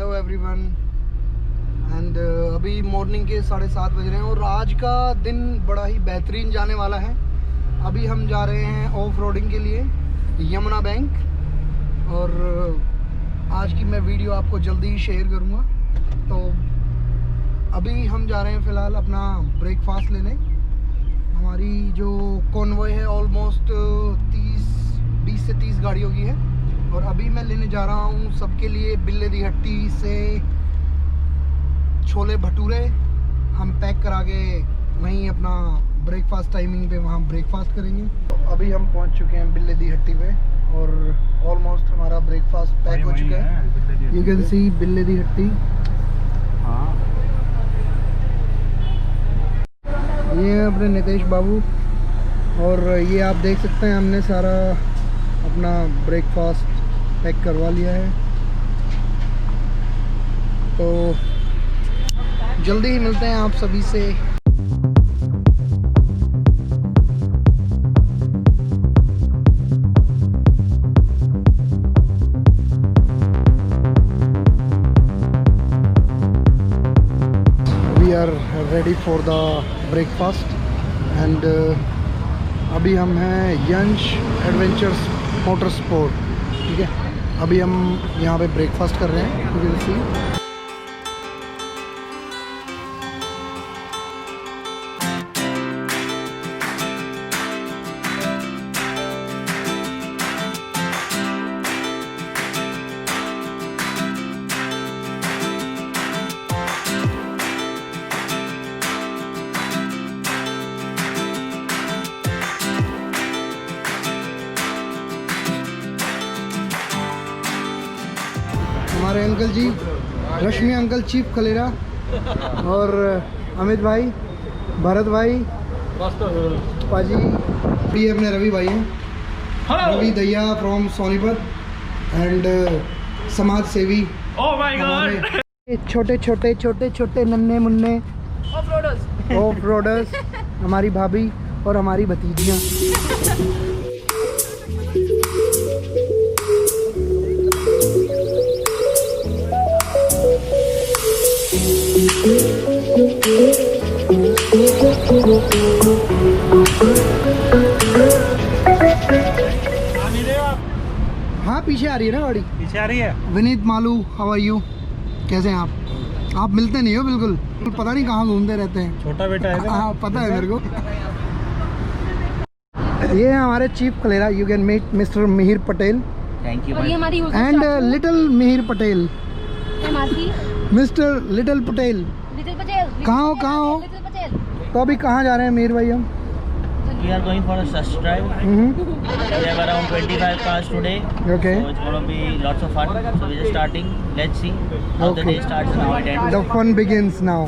Hello everyone and अभी morning के 7:30 बज रहे हैं और आज का दिन बड़ा ही बेहतरीन जाने वाला है। अभी हम जा रहे हैं ऑफ रोडिंग के लिए यमुना बैंक और आज की मैं वीडियो आपको जल्दी ही शेयर करूँगा। तो अभी हम जा रहे हैं फ़िलहाल अपना ब्रेकफास्ट लेने। हमारी जो कॉन्वॉय है ऑलमोस्ट 20 से 30 गाड़ियों की है और अभी मैं लेने जा रहा हूँ सबके लिए बिल्ले दी हट्टी से छोले भटूरे। हम पैक करा के वहीं अपना ब्रेकफास्ट टाइमिंग पे वहाँ ब्रेकफास्ट करेंगे। तो अभी हम पहुँच चुके हैं बिल्ले दी हट्टी पे और ऑलमोस्ट हमारा ब्रेकफास्ट पैक हो चुका है। यू कैन सी बिल्ले दी हट्टी। हाँ, ये है अपने नितेश बाबू और ये आप देख सकते हैं हमने सारा अपना ब्रेकफास्ट पैक करवा लिया है। तो जल्दी ही मिलते हैं आप सभी से। We are ready for the breakfast and अभी हम हैं यंश एडवेंचर्स मोटर स्पोर्ट। ठीक है, अभी हम यहाँ पे ब्रेकफास्ट कर रहे हैं। यू विल सी हमारे अंकल जी रश्मि अंकल चीफ कलेरा और अमित भाई, भरत भाई, पाजी, ये अपने रवि भाई हैं। रवि दैया फ्रॉम सोनीपत एंड समाज सेवी। छोटे छोटे छोटे छोटे नन्हे मुन्ने ऑफ रोडर्स हमारी भाभी और हमारी भतीजियाँ। हाँ, पीछे आ रही है ना गाड़ी, पीछे आ रही है। Vineet Malu, how are you? कैसे हैं आप मिलते नहीं हो बिल्कुल, पता नहीं कहाँ घूमते रहते हैं। छोटा बेटा है। हाँ, पता है मेरे को। ये है हमारे चीफ कलेरा। You can meet mister Mihir Patel. Thank you. And little Mihir Patel, mister little Patel. कहाँ हो? तो अभी कहाँ जा रहे हैं मिहिर भाई हम? We are going for a SLUSH drive. We have around 25 cars today. Okay. So it's going to be lots of fun. So we're just starting. Let's see how the day starts and how it ends. The fun begins now.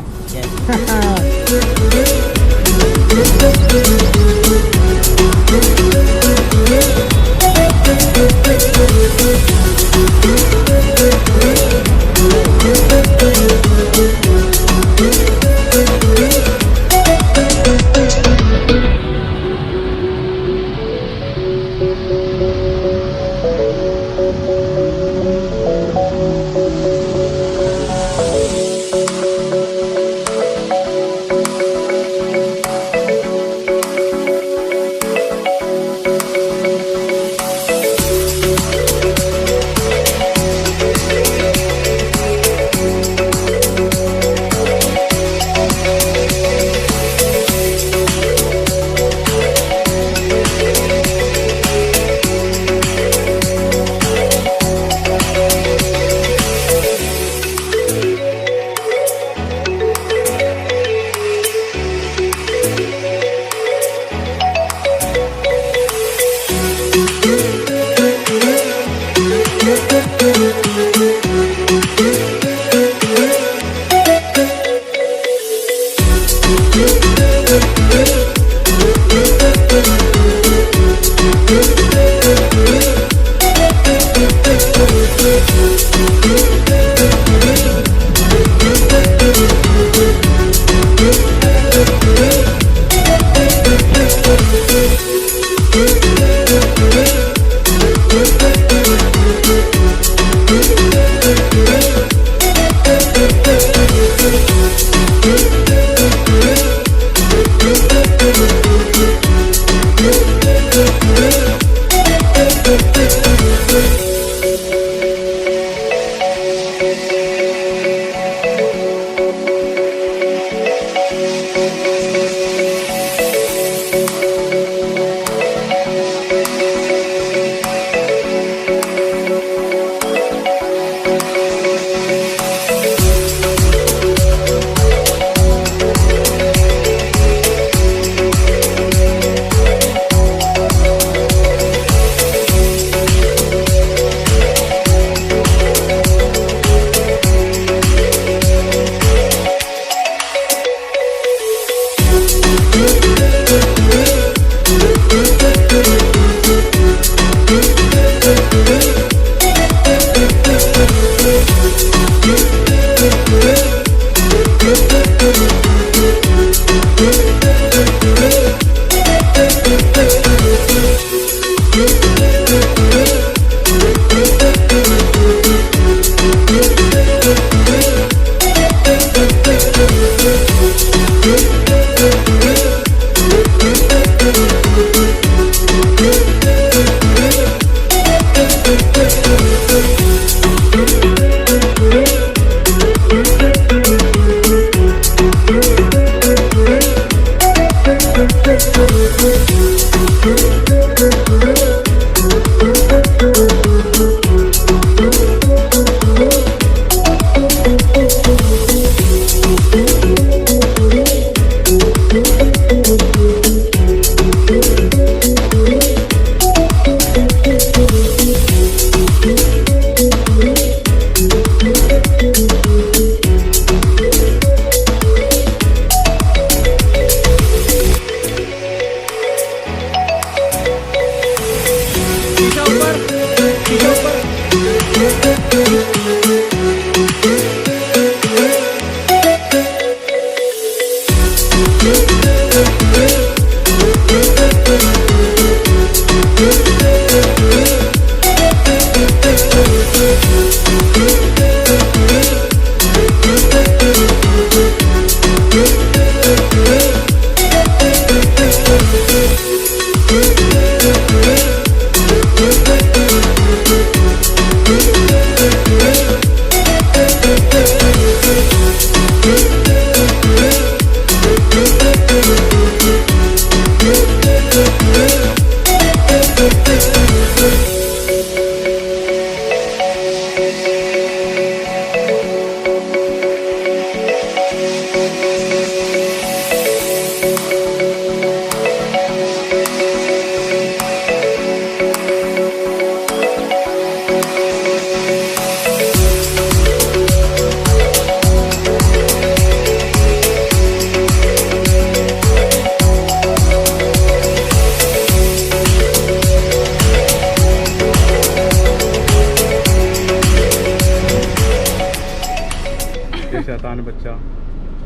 शैतान बच्चा,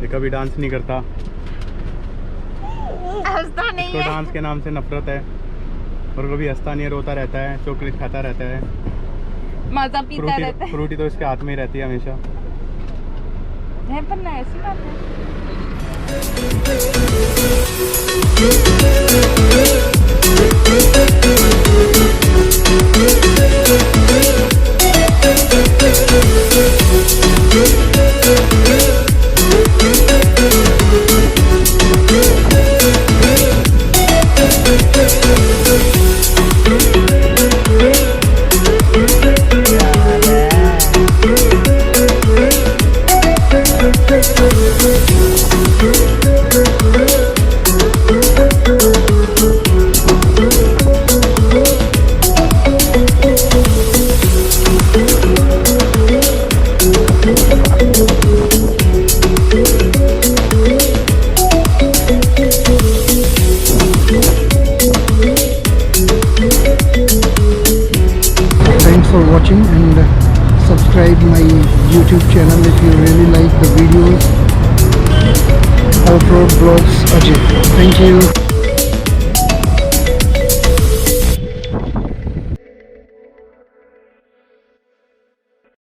ये कभी dance नहीं करता। हंसता नहीं इसको है। डांस के नाम से नफरत है और कभी हंसता नहीं है, रोता रहता है, चॉकलेट खाता रहता है, मजा पीता रहता है। फ्रूटी तो इसके हाथ में ही रहती है हमेशा। है पर ना ऐसी बात है। Thanks for watching and subscribe my YouTube channel if you really like the videos. Off-road vlogs Ajay. Thank you.